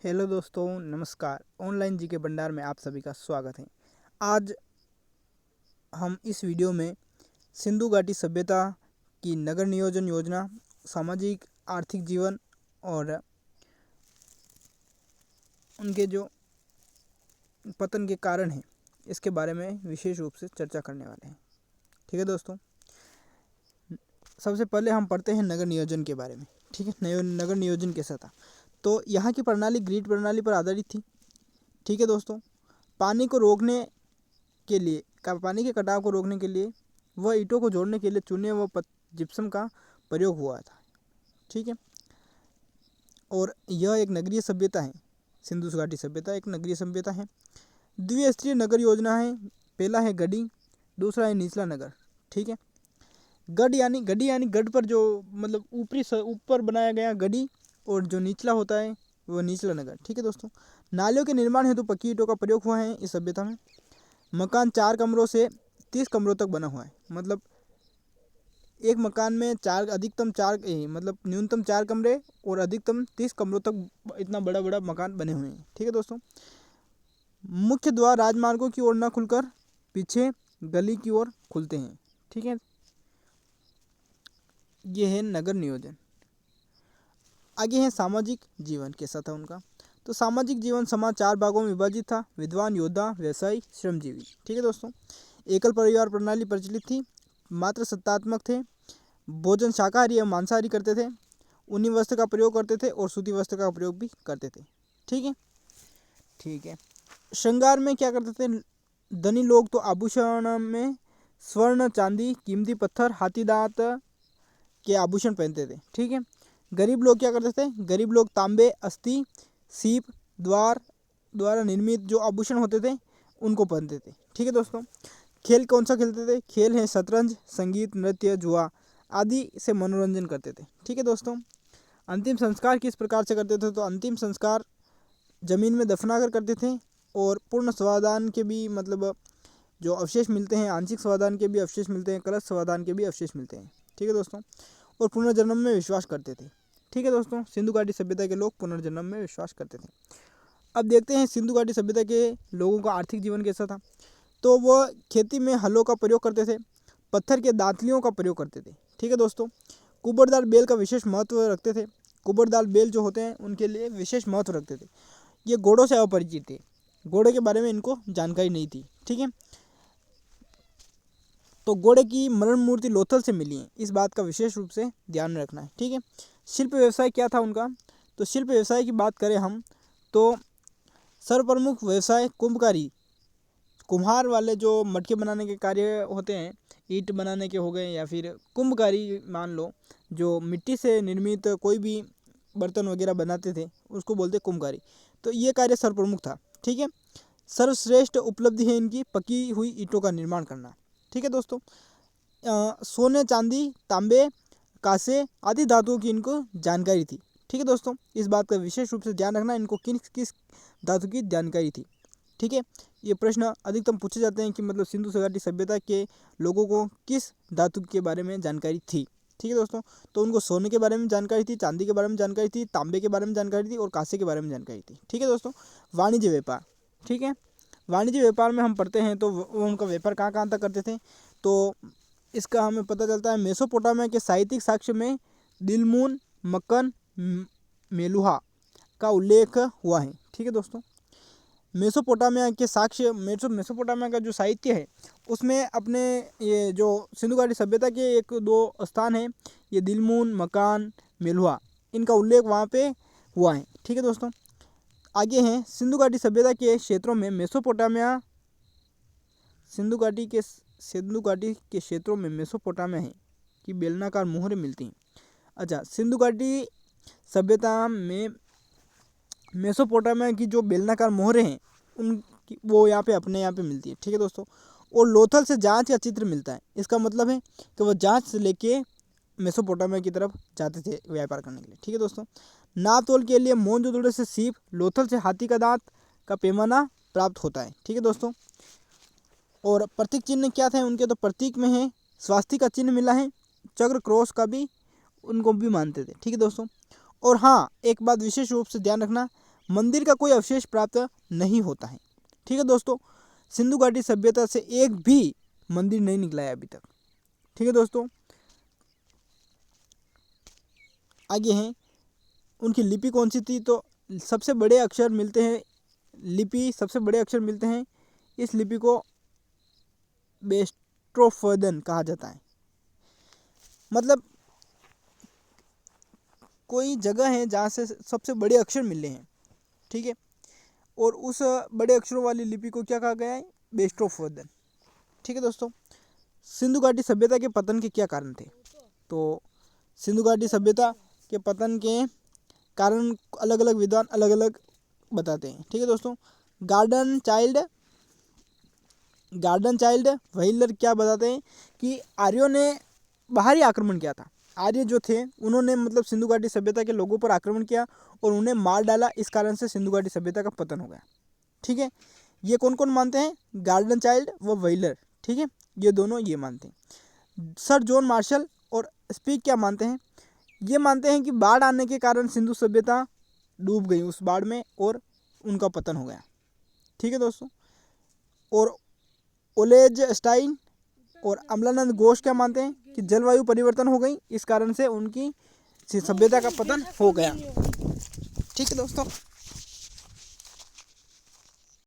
Hello दोस्तों, नमस्कार। Online जी के भंडार में आप सभी का स्वागत है। आज हम इस वीडियो में सिंधु घाटी सभ्यता की नगर नियोजन योजना, सामाजिक आर्थिक जीवन और उनके जो पतन के कारण हैं, इसके बारे में विशेष रूप से चर्चा करने वाले हैं। ठीक है दोस्तों, सबसे पहले हम पढ़ते हैं नगर नियोजन के बारे में। ठीक है, नगर नियोजन कैसा था? तो यहाँ की प्रणाली ग्रिड प्रणाली पर आधारित थी। ठीक है दोस्तों, पानी को रोकने के लिए पानी के कटाव को रोकने के लिए वह ईंटों को जोड़ने के लिए चूने व जिप्सम का प्रयोग हुआ था। ठीक है, और यह एक नगरीय सभ्यता है। सिंधु घाटी सभ्यता एक नगरीय सभ्यता है। द्विस्तरीय नगर योजना है। पहला है गढ़ी, दूसरा है निचला नगर। ठीक है, गढ़ी यानी गढ़ पर जो मतलब ऊपर बनाया गया गढ़ी, और जो निचला होता है वह निचला नगर। ठीक है दोस्तों, नालियों के निर्माण हेतु पक्की ईंटों का प्रयोग हुआ है इस सभ्यता में। मकान 4 कमरों से 30 कमरों तक बना हुआ है। मतलब एक मकान में न्यूनतम 4 कमरे और अधिकतम 30 कमरों तक इतना बड़ा बड़ा मकान बने हुए हैं। ठीक है दोस्तों, मुख्य द्वार राजमार्गों की ओर न खुलकर पीछे गली की ओर खुलते हैं। ठीक है, ये है नगर नियोजन। आगे है सामाजिक जीवन कैसा था उनका। तो सामाजिक जीवन समाज 4 भागों में विभाजित था: विद्वान, योद्धा, व्यवसायी, श्रमजीवी। ठीक है दोस्तों, एकल परिवार प्रणाली प्रचलित थी। मात्र सत्तात्मक थे। भोजन शाकाहारी एवं मांसाहारी करते थे। ऊनी वस्त्र का प्रयोग करते थे और सूती वस्त्र का प्रयोग भी करते थे। ठीक है, श्रृंगार में क्या करते थे? धनी लोग तो आभूषण में स्वर्ण, चांदी, कीमती पत्थर, हाथी दांत के आभूषण पहनते थे। ठीक है, गरीब लोग क्या करते थे? गरीब लोग तांबे, अस्थि, सीप द्वारा निर्मित जो आभूषण होते थे उनको पहनते थे। ठीक है दोस्तों, खेल कौन सा खेलते थे? खेल है शतरंज, संगीत, नृत्य, जुआ आदि से मनोरंजन करते थे। ठीक है दोस्तों, अंतिम संस्कार किस प्रकार से करते थे? तो अंतिम संस्कार जमीन में दफनाकर करते थे, और पूर्ण स्वादान के भी जो अवशेष मिलते हैं, आंशिक स्वादान के भी अवशेष मिलते हैं, कलश स्वादान के भी अवशेष मिलते हैं। ठीक है दोस्तों, और पुनर्जन्म में विश्वास करते थे। ठीक है दोस्तों, सिंधु घाटी सभ्यता के लोग पुनर्जन्म में विश्वास करते थे। अब देखते हैं सिंधु घाटी सभ्यता के लोगों का आर्थिक जीवन कैसा था। तो वह खेती में हलों का प्रयोग करते थे, पत्थर के दांतलियों का प्रयोग करते थे। ठीक है दोस्तों, कुबड़दार बेल का विशेष महत्व रखते थे। कुबड़दार बेल जो होते हैं उनके लिए विशेष महत्व रखते थे। ये घोड़ों से अपरिचित थे, घोड़े के बारे में इनको जानकारी नहीं थी। ठीक है, तो घोड़े की मरण मूर्ति लोथल से मिली है, इस बात का विशेष रूप से ध्यान रखना है। ठीक है, शिल्प व्यवसाय क्या था उनका? तो शिल्प व्यवसाय की बात करें हम तो सर्वप्रमुख व्यवसाय कुम्हार वाले जो मटके बनाने के कार्य होते हैं, ईंट बनाने के हो गए, या फिर कुंभकारी मान लो, जो मिट्टी से निर्मित कोई भी बर्तन वगैरह बनाते थे उसको बोलते कुंभकारी। तो ये कार्य सर्वप्रमुख था। ठीक है, सर्वश्रेष्ठ उपलब्धि है इनकी पकी हुई ईंटों का निर्माण करना। ठीक है दोस्तों, सोने, चांदी, तांबे, कांसे आदि धातुओं की इनको जानकारी थी। ठीक है दोस्तों, इस बात का विशेष रूप से ध्यान रखना, इनको किस किस धातु की जानकारी थी। ठीक है, ये प्रश्न अधिकतम पूछे जाते हैं कि सिंधु घाटी सभ्यता के लोगों को किस धातु के बारे में जानकारी थी। ठीक है दोस्तों, तो उनको सोने के बारे में जानकारी थी, चांदी के बारे में जानकारी थी, तांबे के बारे में जानकारी थी और कांसे के बारे में जानकारी थी। ठीक है दोस्तों, वाणिज्य व्यापार। ठीक है, वाणिज्य व्यापार में हम पढ़ते हैं तो वो उनका व्यापार कहाँ कहाँ तक करते थे। तो इसका हमें पता चलता है मेसोपोटामिया के साहित्यिक साक्ष्य में दिलमून, मक्कन, मेलुहा का उल्लेख हुआ है। ठीक है दोस्तों, मेसोपोटामिया के साक्ष्य मेसोपोटामिया का जो साहित्य है उसमें अपने ये जो सिंधु घाटी सभ्यता के 1-2 स्थान हैं, ये दिलमून, मकान, मेलुहा, इनका उल्लेख वहाँ पे हुआ है। ठीक है दोस्तों, आगे हैं सिंधु घाटी सभ्यता के क्षेत्रों में सिंधु घाटी के क्षेत्रों में मेसोपोटामिया है कि बेलनाकार मोहरें मिलती हैं। अच्छा, सिंधु घाटी सभ्यता में मेसोपोटामिया की जो बेलनाकार मोहरें हैं उनकी वो यहाँ पे मिलती है। ठीक है दोस्तों, और लोथल से जांच का चित्र मिलता है। इसका मतलब है कि वो जांच से लेके मेसोपोटामिया की तरफ जाते थे व्यापार करने के लिए। ठीक है दोस्तों, नाप तोल के लिए मोहनजोदड़ो से सीप, लोथल से हाथी का दांत का पैमाना प्राप्त होता है। ठीक है दोस्तों, और प्रतीक चिन्ह क्या थे उनके? तो प्रतीक में है स्वास्तिक का चिन्ह मिला है, चक्र, क्रॉस का भी उनको भी मानते थे। ठीक है दोस्तों, और हाँ, एक बात विशेष रूप से ध्यान रखना, मंदिर का कोई अवशेष प्राप्त नहीं होता है। ठीक है दोस्तों, सिंधु घाटी सभ्यता से एक भी मंदिर नहीं निकला है अभी तक। ठीक है दोस्तों, आगे हैं उनकी लिपि कौन सी थी। तो सबसे बड़े अक्षर मिलते हैं, लिपि सबसे बड़े अक्षर मिलते हैं। इस लिपि को बेस्ट्रोफर्दन कहा जाता है। मतलब कोई जगह है जहाँ से सबसे बड़े अक्षर मिले हैं। ठीक है, और उस बड़े अक्षरों वाली लिपि को क्या कहा गया है, बेस्ट्रोफर्दन। ठीक है दोस्तों, सिंधु घाटी सभ्यता के पतन के क्या कारण थे। तो सिंधु घाटी सभ्यता के पतन के कारण अलग अलग विद्वान अलग अलग बताते हैं। ठीक है दोस्तों, गार्डन चाइल्ड व्हीलर क्या बताते हैं कि आर्यों ने बाहरी आक्रमण किया था। आर्य जो थे उन्होंने मतलब सिंधु घाटी सभ्यता के लोगों पर आक्रमण किया और उन्हें मार डाला, इस कारण से सिंधु घाटी सभ्यता का पतन हो गया। ठीक है, ये कौन कौन मानते हैं, गार्डन चाइल्ड व व्हीलर। ठीक है, ये दोनों ये मानते हैं। सर जॉन मार्शल और स्पीक क्या मानते हैं, ये मानते हैं कि बाढ़ आने के कारण सिंधु सभ्यता डूब गई उस बाढ़ में और उनका पतन हो गया। ठीक है दोस्तों, और ओलेज स्टाइन और अमलानंद घोष क्या मानते हैं कि जलवायु परिवर्तन हो गई, इस कारण से उनकी सभ्यता का पतन हो गया। ठीक है दोस्तों।